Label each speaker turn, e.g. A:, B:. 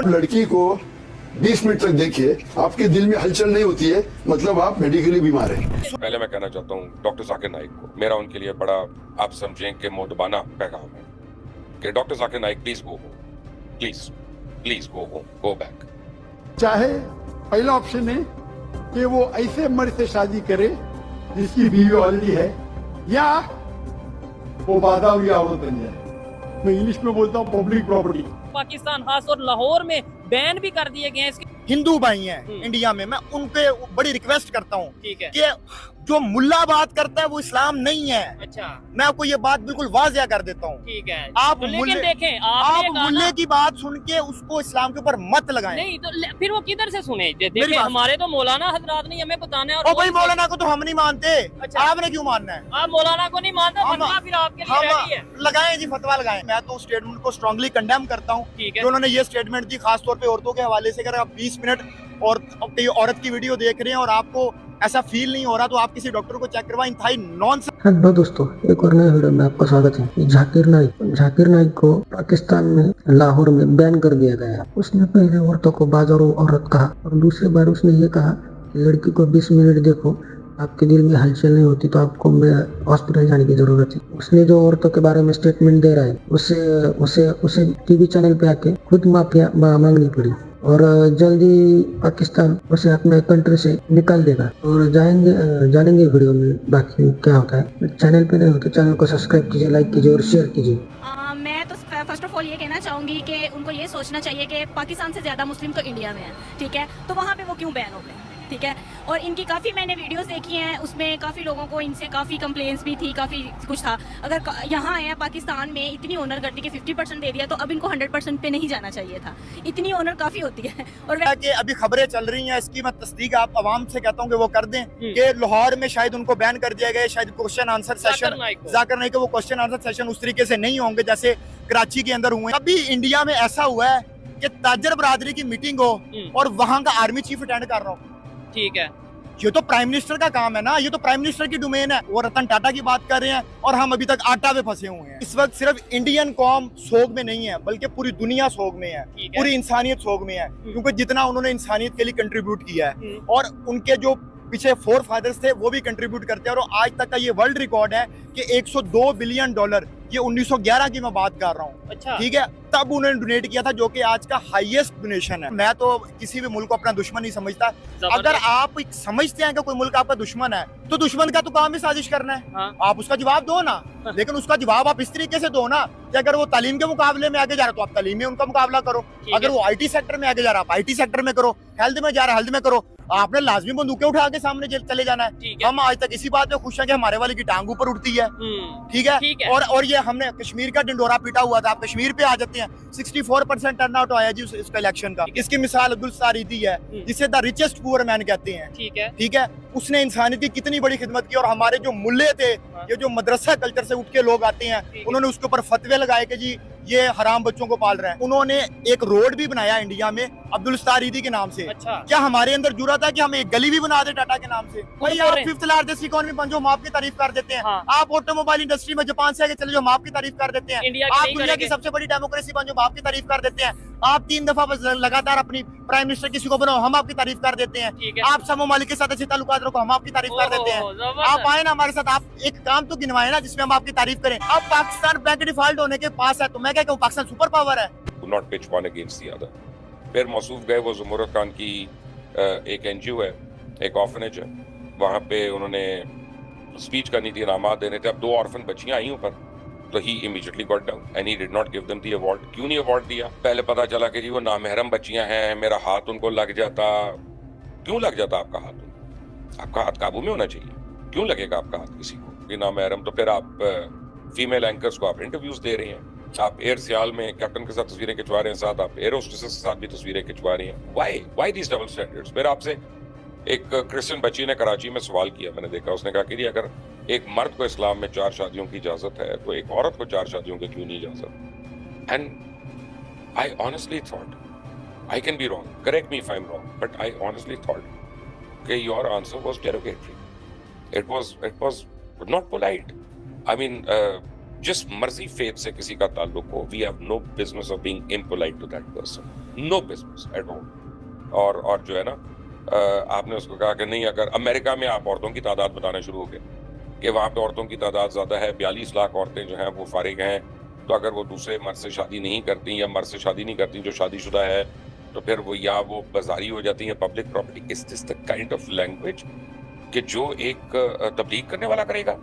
A: लड़की को 20 मिनट तक देखिए, आपके दिल में हलचल नहीं होती है, मतलब आप मेडिकली बीमार हैं।
B: पहले मैं कहना चाहता हूँ डॉक्टर जाकिर नाइक को, मेरा उनके लिए बड़ा आप समझें कि मोदबाना पैगाम है कि doctor Zakir Naik please go home, please please go home, go back.
C: चाहे पहला ऑप्शन है कि वो ऐसे मर्द से शादी करे जिसकी बीवी ऑलरेडी है, या वो बाधा हुई औरत बन जाए। मैं इंग्लिश में बोलता हूँ पब्लिक प्रॉपर्टी।
D: पाकिस्तान खास और लाहौर में बैन भी कर दिए गए हैं इसके।
E: हिंदू भाई हैं इंडिया में, मैं उनपे बड़ी रिक्वेस्ट करता हूँ
D: ठीक है
E: कि जो मुल्ला बात करता है वो इस्लाम नहीं है।
D: अच्छा,
E: मैं आपको ये बात बिल्कुल वाज़िया कर देता हूँ।
D: ठीक है।
E: आप
D: तो लेकिन
E: मुल्ले
D: देखें
E: आप
D: आपने
E: मुल्ले की बात सुन के उसको इस्लाम के ऊपर मत लगाएं।
D: नहीं तो फिर वो किधर से सुने?
E: मेरी
D: देखें
E: बात-
D: हमारे तो मौलाना हजरात ने हमें बताना है।
E: और भाई मौलाना को तो हम नहीं मानते।
D: अच्छा।
E: आपने क्यों मानना है?
D: आप मौलाना को नहीं मानते,
E: हम-
D: फतवा फिर आपके लिए रेडी है।
E: हम लगाएं जी, फतवा लगाएं। मैं तो स्टेटमेंट को स्ट्रांगली कंडेम करता हूँ
D: ठीक
E: कि
D: है।
E: उन्होंने ये स्टेटमेंट दी, खासतौर पे औरतों के हवाले से। अगर आप 20 मिनट और कोई औरत की वीडियो देख रहे हैं और आपको ऐसा फील नहीं हो रहा तो आप किसी डॉक्टर को चेक करवाएं। इंतहाई नॉनसेंस।
F: हेलो दोस्तों, एक और नए वीडियो में आपका स्वागत है। जाकिर नाइक को पाकिस्तान में लाहौर में बैन कर दिया गया। उसने पहले औरतों को बाजारों औरत कहा और दूसरी बार उसने ये कहा कि लड़की को 20 मिनट देखो, आपके दिल में हलचल नहीं होती तो आपको हॉस्पिटल जाने की जरूरत है। उसने जो औरतों के बारे में स्टेटमेंट दे रहा है उसे टीवी चैनल पे आके खुद माफी मांगनी पड़ी और जल्दी पाकिस्तान उसे अपने कंट्री से निकाल देगा। और जानेंगे वीडियो में बाकी क्या होता है। चैनल पे नहीं हो तो चैनल को सब्सक्राइब कीजिए, लाइक कीजिए और शेयर कीजिए।
G: मैं तो फर्स्ट ऑफ ऑल ये कहना चाहूँगी कि उनको ये सोचना चाहिए कि पाकिस्तान से ज़्यादा मुस्लिम तो इंडिया में है, ठीक है, तो वहाँ पे वो क्यों बैन हो गए, ठीक है। और इनकी काफ़ी मैंने वीडियोस देखी हैं, उसमें काफ़ी लोगों को इनसे काफ़ी कंप्लेंट्स भी थी, काफ़ी कुछ था। अगर यहाँ आए हैं पाकिस्तान में, इतनी ऑनर करती के 50% दे दिया तो अब इनको 100% पे नहीं जाना चाहिए था। इतनी ऑनर काफ़ी होती है। और
E: कि अभी खबरें चल रही हैं, इसकी मैं तस्दीक आप आवाम से कहता हूँ कि वो कर दें कि लाहौर में शायद उनको बैन कर दिया गया। शायद question answer session Zakir Naik के वो क्वेश्चन आंसर सेशन उस तरीके से नहीं होंगे जैसे कराची के अंदर हुए। अभी इंडिया में ऐसा हुआ है कि ताजर बरादरी की मीटिंग हो और वहाँ का आर्मी चीफ अटेंड कर रहा हो।
D: ठीक है,
E: ये तो प्राइम मिनिस्टर का काम है ना, ये तो प्राइम मिनिस्टर की डोमेन है। वो रतन टाटा की बात कर रहे हैं और हम अभी तक आटा पे फंसे हुए हैं। इस वक्त सिर्फ इंडियन कौम सोग में नहीं है बल्कि पूरी दुनिया सोग में है, पूरी इंसानियत सोग में है, क्योंकि जितना उन्होंने इंसानियत के लिए कंट्रीब्यूट किया है और उनके जो पीछे फोर फादर्स थे वो भी कंट्रीब्यूट करते हैं। और आज तक का ये वर्ल्ड रिकॉर्ड है कि 102 बिलियन डॉलर, ये 1911 की मैं बात कर रहा हूँ,
D: अच्छा,
E: ठीक है, तब उन्होंने डोनेट किया था, जो कि आज का हाईएस्ट डोनेशन है। मैं तो किसी भी मुल्क को अपना दुश्मन नहीं समझता। अगर आप समझते हैं कि कोई मुल्क आपका दुश्मन है तो दुश्मन का तो काम ही साजिश करना है।
D: हाँ।
E: आप उसका जवाब दो ना, लेकिन उसका जवाब आप इस तरीके से दो ना कि अगर वो तालीम के मुकाबले में आगे जा रहा है तो आप तालीम में उनका मुकाबला करो, अगर वो आईटी सेक्टर में आगे जा रहा है आप आईटी सेक्टर में करो, हेल्थ में जा रहा है हेल्थ में करो। आपने लाजमी बंदूकें उठा के सामने चले जाना है। हम आज तक इसी बात पे खुश हैं कि हमारे वाले की टांग ऊपर उठती है, ठीक है। और ये हमने कश्मीर का डिंडोरा पीटा हुआ था, आप कश्मीर पे आ जाते हैं, 64% टर्न आउट आया जी इसका इलेक्शन का। इसकी मिसाल अब्दुल सारीदी है जिसे द रिचेस्ट पुअर मैन कहते हैं, ठीक है। उसने इंसानियत की कितनी बड़ी खिदमत की। और हमारे जो मुल्ले थे, ये जो मदरसा कल्चर से उठ के लोग आते हैं, उन्होंने उसके ऊपर फतवे लगाए कि जी ये हराम बच्चों को पाल रहे हैं। उन्होंने एक रोड भी बनाया इंडिया में अब्दुल सारीदी के नाम से।
D: अच्छा।
E: क्या हमारे अंदर जुर्रत है कि हम एक गली भी बना दे टाटा के नाम से? भाई आप 5th लार्जेस्ट इकोनॉमी बन जो हम आपकी तारीफ कर देते हैं।
D: हाँ।
E: आप ऑटोमोबाइल इंडस्ट्री में जापान से आगे चले जो हम आपकी तारीफ कर देते हैं। आप दुनिया की सबसे बड़ी डेमोक्रेसी बन जो हम आपकी तारीफ कर देते हैं। आप 3 दफा बस लगातार अपनी प्राइम मिनिस्टर किसी को बनाओ, हम आपकी तारीफ कर देते हैं। आप सब ममालिक के साथ अच्छे ताल्लुकात रखो, हम आपकी तारीफ कर देते हैं। आप आए ना हमारे साथ, आप एक काम तो गिनवाए ना जिसमें हम आपकी तारीफ करें। अब पाकिस्तान बैंक डिफॉल्ट होने के पास है तो मैं क्या कहूँ, पाकिस्तान सुपर पावर है।
B: Not pitch one against the other. फिर मौसूफ गए, वो ज़ुमरत खान की एक एनजीओ है, एक ऑर्फनेज है, वहाँ पे उन्होंने स्पीच करनी थी, इनामात देने थे। अब 2 ऑर्फन बच्चियां आई ऊपर, तो he immediately got down and he did not give them the award. क्यों नहीं अवार्ड दिया? पहले पता चला कि जी वो नामहरम बच्चियां हैं, मेरा हाथ उनको लग जाता। क्यों लग जाता आपका हाथ? आपका हाथ काबू में होना चाहिए। क्यों लगेगा आपका हाथ किसी को? नामहरम तो फिर आप फीमेल एंकर्स को आप इंटरव्यूज दे रहे हैं, आप एयर सियाल में कैप्टन के साथ तस्वीरें खिंचवा रहे हैं, साथ आप एयर होस्टेसेस के साथ भी तस्वीरें खिंचवा रहे हैं। Why this double standards? फिर आपसे एक क्रिश्चियन बच्ची ने कराची में सवाल किया, मैंने देखा, उसने कहा कि अगर एक मर्द को इस्लाम में 4 शादियों की इजाजत है तो एक औरत को 4 शादियों की क्यों नहीं इजाजत? And I honestly thought, I can be wrong, correct me if I am wrong, but I honestly thought कि your answer was derogatory. It was not polite. I mean, जिस मर्जी फेथ से किसी का ताल्लुक हो, we have no business of being impolite to that person, no business at all. और जो है ना, आपने उसको कहा कि नहीं, अगर अमेरिका में आप औरतों की तादाद बताना शुरू हो गए कि वहाँ पे औरतों की तादाद ज़्यादा है, 42 लाख औरतें जो हैं वो फारिग हैं, तो अगर वो दूसरे मर्द से शादी नहीं करती या मर्द से शादी नहीं करती जो शादीशुदा है, तो फिर वो या वो बाजारी हो जाती है, public property. Is this the kind of language कि जो एक तबलीग करने वाला करेगा?